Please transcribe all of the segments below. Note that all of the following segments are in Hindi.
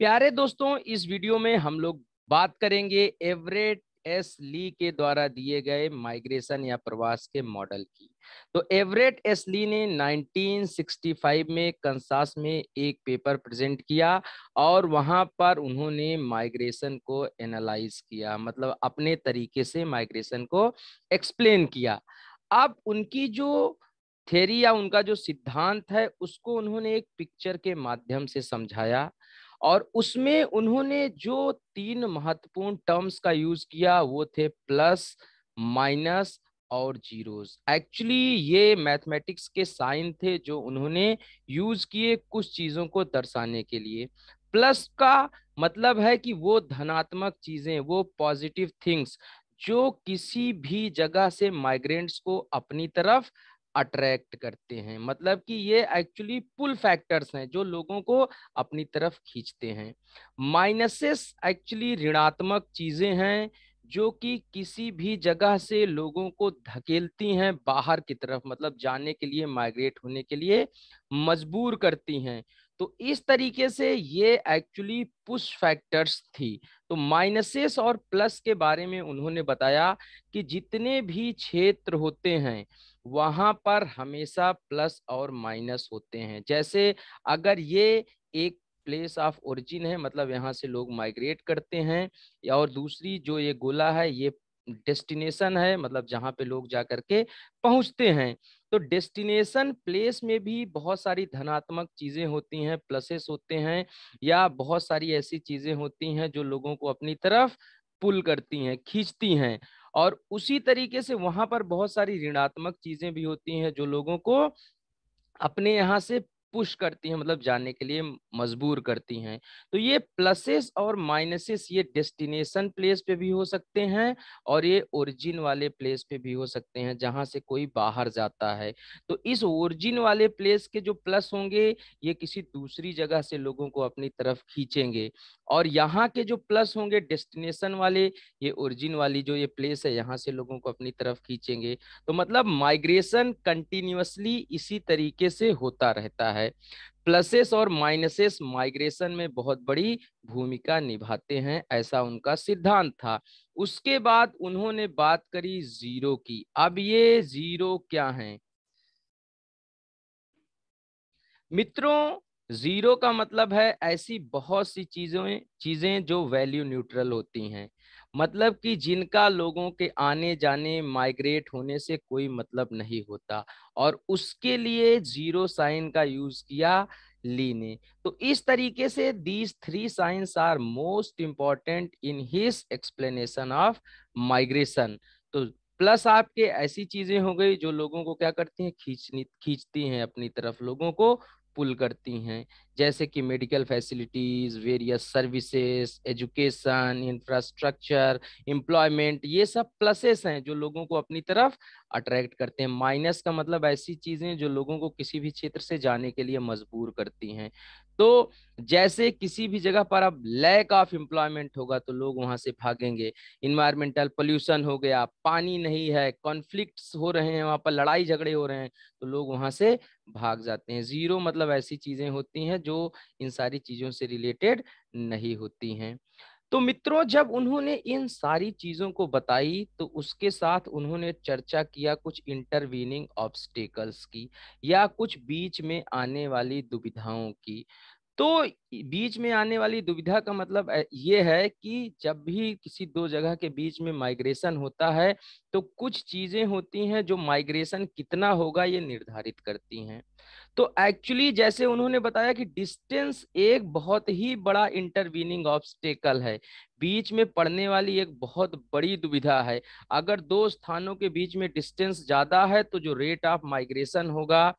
प्यारे दोस्तों, इस वीडियो में हम लोग बात करेंगे एवरेट एस ली के द्वारा दिए गए माइग्रेशन या प्रवास के मॉडल की। तो एवरेट एस ली ने 1965 में कंसास में एक पेपर प्रेजेंट किया और वहां पर उन्होंने माइग्रेशन को एनालाइज किया, मतलब अपने तरीके से माइग्रेशन को एक्सप्लेन किया। अब उनकी जो थ्योरी या उनका जो सिद्धांत है उसको उन्होंने एक पिक्चर के माध्यम से समझाया और उसमें उन्होंने जो तीन महत्वपूर्ण टर्म्स का यूज किया वो थे प्लस, माइनस और जीरोस। एक्चुअली ये मैथमेटिक्स के साइन थे जो उन्होंने यूज किए कुछ चीजों को दर्शाने के लिए। प्लस का मतलब है कि वो धनात्मक चीजें, वो पॉजिटिव थिंग्स जो किसी भी जगह से माइग्रेंट्स को अपनी तरफ अट्रैक्ट करते हैं, मतलब कि ये एक्चुअली पुल फैक्टर्स हैं जो लोगों को अपनी तरफ खींचते हैं। माइनसेस एक्चुअली ऋणात्मक चीजें हैं जो कि किसी भी जगह से लोगों को धकेलती हैं बाहर की तरफ, मतलब जाने के लिए, माइग्रेट होने के लिए मजबूर करती हैं। तो इस तरीके से ये एक्चुअली पुश फैक्टर्स थी। तो माइनसेस और प्लस के बारे में उन्होंने बताया कि जितने भी क्षेत्र होते हैं वहां पर हमेशा प्लस और माइनस होते हैं। जैसे अगर ये एक प्लेस ऑफ ओरिजिन है, मतलब यहाँ से लोग माइग्रेट करते हैं, या और दूसरी जो ये गोला है ये डेस्टिनेशन है, मतलब जहाँ पे लोग जा करके पहुंचते हैं। तो डेस्टिनेशन प्लेस में भी बहुत सारी धनात्मक चीजें होती हैं, प्लसेस होते हैं, या बहुत सारी ऐसी चीजें होती हैं जो लोगों को अपनी तरफ पुल करती हैं, खींचती हैं। और उसी तरीके से वहां पर बहुत सारी ऋणात्मक चीजें भी होती हैं जो लोगों को अपने यहाँ से पुश करती हैं, मतलब जाने के लिए मजबूर करती हैं। तो ये प्लसेस और माइनसेस ये डेस्टिनेशन प्लेस पे भी हो सकते हैं और ये ओरिजिन वाले प्लेस पे भी हो सकते हैं जहां से कोई बाहर जाता है। तो इस ओरिजिन वाले प्लेस के जो प्लस होंगे ये किसी दूसरी जगह से लोगों को अपनी तरफ खींचेंगे, और यहाँ के जो प्लस होंगे डेस्टिनेशन वाले, ये ओरिजिन वाली जो ये प्लेस है यहाँ से लोगों को अपनी तरफ खींचेंगे। तो मतलब माइग्रेशन कंटिन्यूअसली इसी तरीके से होता रहता है। प्लसेस और माइनसेस माइग्रेशन में बहुत बड़ी भूमिका निभाते हैं, ऐसा उनका सिद्धांत था। उसके बाद उन्होंने बात करी जीरो की। अब ये जीरो क्या है मित्रों? जीरो का मतलब है ऐसी बहुत सी चीजें चीजें जो वैल्यू न्यूट्रल होती हैं, मतलब कि जिनका लोगों के आने जाने, माइग्रेट होने से कोई मतलब नहीं होता, और उसके लिए जीरो साइन का यूज किया ली ने। तो इस तरीके से these three science are most important in his explanation of migration. तो प्लस आपके ऐसी चीजें हो गई जो लोगों को क्या करती हैं, खींचती हैं अपनी तरफ, लोगों को पुल करती हैं, जैसे कि medical facilities, various services, education, infrastructure, employment, ये सब प्लसेस हैं जो लोगों को अपनी तरफ अट्रैक्ट करते हैं। माइनस का मतलब ऐसी चीजें जो लोगों को किसी भी क्षेत्र से जाने के लिए मजबूर करती हैं। तो जैसे किसी भी जगह पर अब लैक ऑफ एम्प्लॉयमेंट होगा तो लोग वहां से भागेंगे। इन्वायरमेंटल पोल्यूशन हो गया, पानी नहीं है, कॉन्फ्लिक्ट्स हो रहे हैं, वहां पर लड़ाई झगड़े हो रहे हैं, तो लोग वहां से भाग जाते हैं। जीरो मतलब ऐसी चीजें होती हैं जो इन सारी चीजों से रिलेटेड नहीं होती हैं। तो मित्रों, जब उन्होंने इन सारी चीजों को बताई तो उसके साथ उन्होंने चर्चा किया कुछ इंटरवीनिंग ऑब्स्टेकल्स की, या कुछ बीच में आने वाली दुविधाओं की। तो बीच में आने वाली दुविधा का मतलब ये है कि जब भी किसी दो जगह के बीच में माइग्रेशन होता है तो कुछ चीजें होती हैं जो माइग्रेशन कितना होगा ये निर्धारित करती हैं। तो एक्चुअली जैसे उन्होंने बताया कि डिस्टेंस एक बहुत ही बड़ा इंटरवीनिंग ऑब्स्टेकल है, बीच में पड़ने वाली एक बहुत बड़ी दुविधा है। अगर दो स्थानों के बीच में डिस्टेंस ज्यादा है तो जो रेट ऑफ माइग्रेशन होगा,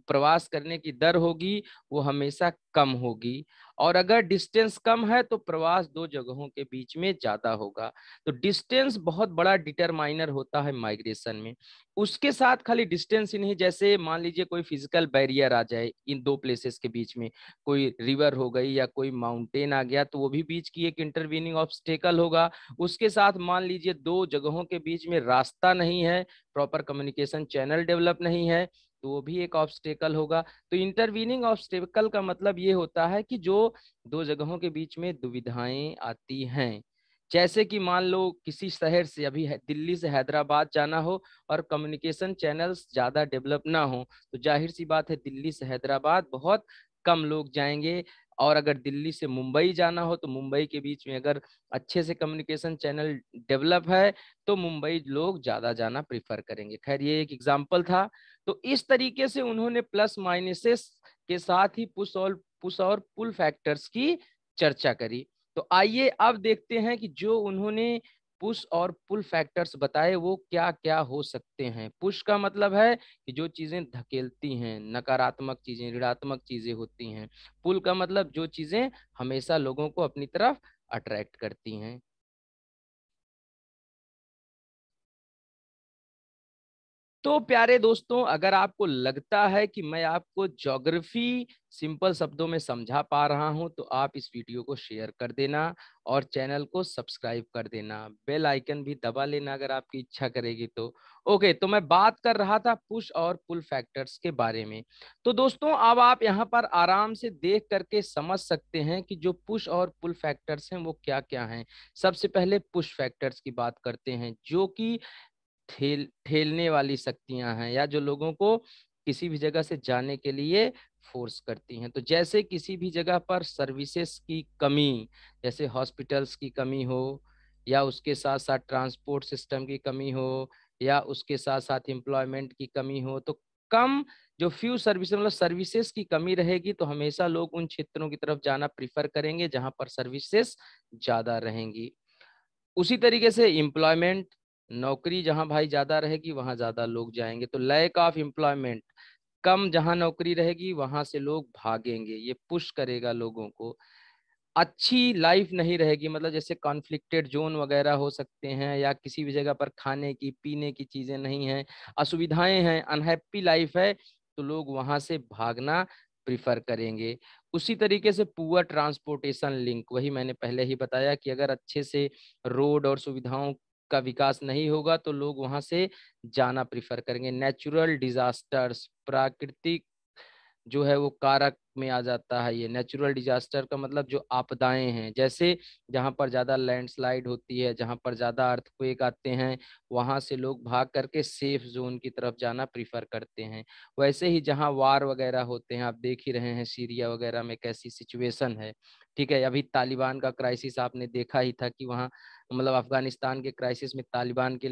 प्रवास करने की दर होगी, वो हमेशा कम होगी। और अगर डिस्टेंस कम है तो प्रवास दो जगहों के बीच में ज्यादा होगा। तो डिस्टेंस बहुत बड़ा डिटरमाइनर होता है माइग्रेशन में। उसके साथ खाली डिस्टेंस ही नहीं, जैसे मान लीजिए कोई फिजिकल बैरियर आ जाए इन दो प्लेसेस के बीच में, कोई रिवर हो गई या कोई माउंटेन आ गया, तो वो भी बीच की एक इंटरवीनिंग ऑब्स्टेकल होगा। उसके साथ मान लीजिए दो जगहों के बीच में रास्ता नहीं है, प्रॉपर कम्युनिकेशन चैनल डेवलप नहीं है, तो वो भी एक ऑब्स्टेकल होगा। तो इंटरवीनिंग ऑब्स्टेकल का मतलब ये होता है कि जो दो जगहों के बीच में दुविधाएं आती हैं। जैसे कि मान लो किसी शहर से, अभी दिल्ली से हैदराबाद जाना हो और कम्युनिकेशन चैनल्स ज़्यादा डेवलप ना हो, तो जाहिर सी बात है दिल्ली से हैदराबाद बहुत कम लोग जाएंगे। और अगर दिल्ली से मुंबई जाना हो तो मुंबई के बीच में अगर अच्छे से कम्युनिकेशन चैनल डेवलप है तो मुंबई लोग ज़्यादा जाना प्रीफर करेंगे। खैर ये एक एग्जाम्पल था। तो इस तरीके से उन्होंने प्लस माइनसेस के साथ ही पुश और पुल फैक्टर्स की चर्चा करी। तो आइए अब देखते हैं कि जो उन्होंने पुश और पुल फैक्टर्स बताए वो क्या क्या हो सकते हैं। पुश का मतलब है कि जो चीजें धकेलती हैं, नकारात्मक चीजें, ऋणात्मक चीजें होती हैं। पुल का मतलब जो चीजें हमेशा लोगों को अपनी तरफ अट्रैक्ट करती हैं। तो प्यारे दोस्तों, अगर आपको लगता है कि मैं आपको ज्योग्राफी सिंपल शब्दों में समझा पा रहा हूं तो आप इस वीडियो को शेयर कर देना और चैनल को सब्सक्राइब कर देना, बेल आइकन भी दबा लेना अगर आपकी इच्छा करेगी तो। ओके, तो मैं बात कर रहा था पुश और पुल फैक्टर्स के बारे में। तो दोस्तों अब आप यहाँ पर आराम से देख करके समझ सकते हैं कि जो पुश और पुल फैक्टर्स हैं वो क्या क्या हैं। सबसे पहले पुश फैक्टर्स की बात करते हैं, जो कि ठेलने वाली शक्तियां हैं या जो लोगों को किसी भी जगह से जाने के लिए फोर्स करती हैं। तो जैसे किसी भी जगह पर सर्विसेज की कमी, जैसे हॉस्पिटल्स की कमी हो, या उसके साथ साथ ट्रांसपोर्ट सिस्टम की कमी हो, या उसके साथ साथ एम्प्लॉयमेंट की कमी हो, तो कम जो फ्यू सर्विस मतलब सर्विसेज की कमी रहेगी तो हमेशा लोग उन क्षेत्रों की तरफ जाना प्रीफर करेंगे जहां पर सर्विसेज ज्यादा रहेंगी। उसी तरीके से एम्प्लॉयमेंट, नौकरी जहां भाई ज्यादा रहेगी वहां ज्यादा लोग जाएंगे। तो लैक ऑफ एम्प्लॉयमेंट, कम जहां नौकरी रहेगी वहां से लोग भागेंगे, ये पुश करेगा लोगों को। अच्छी लाइफ नहीं रहेगी, मतलब जैसे कॉन्फ्लिक्टेड जोन वगैरह हो सकते हैं, या किसी भी जगह पर खाने की पीने की चीजें नहीं हैं, असुविधाएं हैं, अनहैप्पी लाइफ है, तो लोग वहां से भागना प्रिफर करेंगे। उसी तरीके से पुअर ट्रांसपोर्टेशन लिंक, वही मैंने पहले ही बताया कि अगर अच्छे से रोड और सुविधाओं का विकास नहीं होगा तो लोग वहां से जाना प्रिफर करेंगे। नेचुरल डिजास्टर्स, प्राकृतिक जो है वो कारक में आ जाता है। ये नेचुरल डिजास्टर का मतलब जो आपदाएं हैं, जैसे जहां पर ज्यादा लैंडस्लाइड होती है, जहां पर ज्यादा अर्थक्वेक आते हैं, वहां से लोग भाग करके सेफ जोन की तरफ जाना प्रीफर करते हैं। वैसे ही जहां वार वगैरह होते हैं, आप देख ही रहे हैं सीरिया वगैरह में कैसी सिचुएशन है। ठीक है, अभी तालिबान का क्राइसिस आपने देखा ही था कि वहाँ मतलब अफगानिस्तान के क्राइसिस में तालिबान के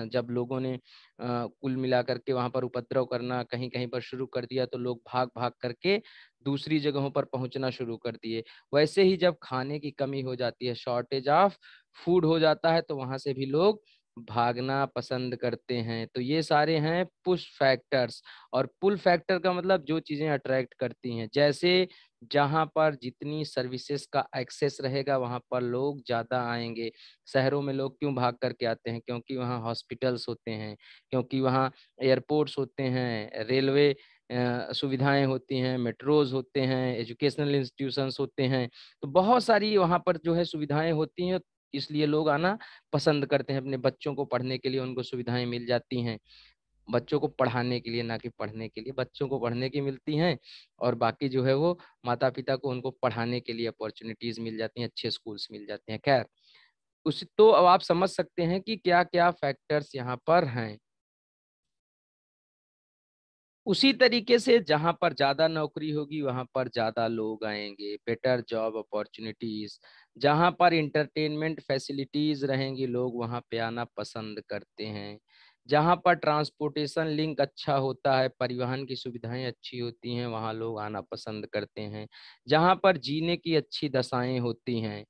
जब लोगों ने कुल मिलाकर के वहां पर उपद्रव करना कहीं कहीं पर शुरू कर दिया तो लोग भाग भाग करके दूसरी जगहों पर पहुंचना शुरू कर दिए। वैसे ही जब खाने की कमी हो जाती है, शॉर्टेज ऑफ फूड हो जाता है, तो वहां से भी लोग भागना पसंद करते हैं। तो ये सारे हैं पुश फैक्टर्स। और पुल फैक्टर का मतलब जो चीजें अट्रैक्ट करती हैं, जैसे जहां पर जितनी सर्विसेज का एक्सेस रहेगा वहां पर लोग ज्यादा आएंगे। शहरों में लोग क्यों भाग करके आते हैं? क्योंकि वहाँ हॉस्पिटल्स होते हैं, क्योंकि वहाँ एयरपोर्ट्स होते हैं, रेलवे सुविधाएं होती हैं, मेट्रोज होते हैं, एजुकेशनल इंस्टीट्यूशंस होते हैं। तो बहुत सारी वहाँ पर जो है सुविधाएं होती हैं, इसलिए लोग आना पसंद करते हैं। अपने बच्चों को पढ़ने के लिए उनको सुविधाएं मिल जाती हैं, बच्चों को पढ़ाने के लिए, ना कि पढ़ने के लिए। बच्चों को पढ़ने की मिलती हैं और बाकी जो है वो माता पिता को उनको पढ़ाने के लिए अपॉर्चुनिटीज मिल जाती हैं, अच्छे स्कूल्स मिल जाते हैं। खैर, उस तो अब आप समझ सकते हैं कि क्या क्या फैक्टर्स यहाँ पर हैं। उसी तरीके से जहां पर ज्यादा नौकरी होगी वहां पर ज्यादा लोग आएंगे, बेटर जॉब अपॉर्चुनिटीज। जहां पर इंटरटेनमेंट फैसिलिटीज रहेंगी लोग वहां पे आना पसंद करते हैं। जहां पर ट्रांसपोर्टेशन लिंक अच्छा होता है, परिवहन की सुविधाएं अच्छी होती हैं, वहां लोग आना पसंद करते हैं। जहां पर जीने की अच्छी दशाएं होती हैं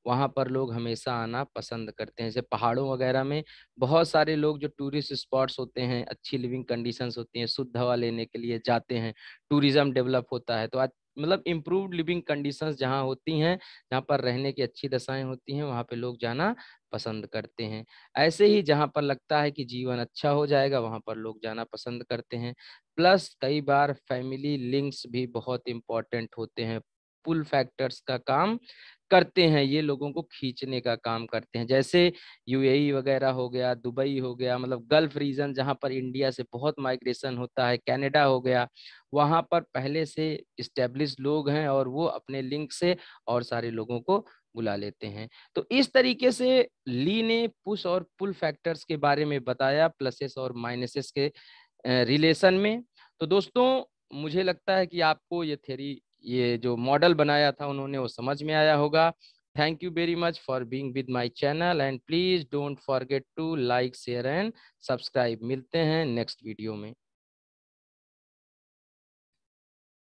वहां पर लोग हमेशा आना पसंद करते हैं। जैसे पहाड़ों वगैरह में बहुत सारे लोग जो टूरिस्ट स्पॉट्स होते हैं, अच्छी लिविंग कंडीशंस होती हैं, शुद्ध हवा लेने के लिए जाते हैं, टूरिज्म डेवलप होता है, तो आज मतलब इम्प्रूव्ड लिविंग कंडीशंस जहाँ होती हैं, जहाँ पर रहने की अच्छी दशाएं होती हैं, वहाँ पे लोग जाना पसंद करते हैं। ऐसे ही जहाँ पर लगता है कि जीवन अच्छा हो जाएगा वहाँ पर लोग जाना पसंद करते हैं। प्लस कई बार फैमिली लिंक्स भी बहुत इंपॉर्टेंट होते हैं पुल फैक्टर्स का काम करते हैं, ये लोगों को खींचने का काम करते हैं। जैसे यूएई वगैरह हो गया, दुबई हो गया, मतलब गल्फ रीजन जहां पर इंडिया से बहुत माइग्रेशन होता है, कनाडा हो गया, वहां पर पहले से इस्टेब्लिश लोग हैं और वो अपने लिंक से और सारे लोगों को बुला लेते हैं। तो इस तरीके से ली ने पुश और पुल फैक्टर्स के बारे में बताया, प्लसेस और माइनसेस के रिलेशन में। तो दोस्तों मुझे लगता है कि आपको ये थ्योरी, ये जो मॉडल बनाया था उन्होंने, वो समझ में आया होगा। Thank you very much for being with my channel and please don't forget to like share and subscribe. मिलते हैं नेक्स्ट वीडियो में।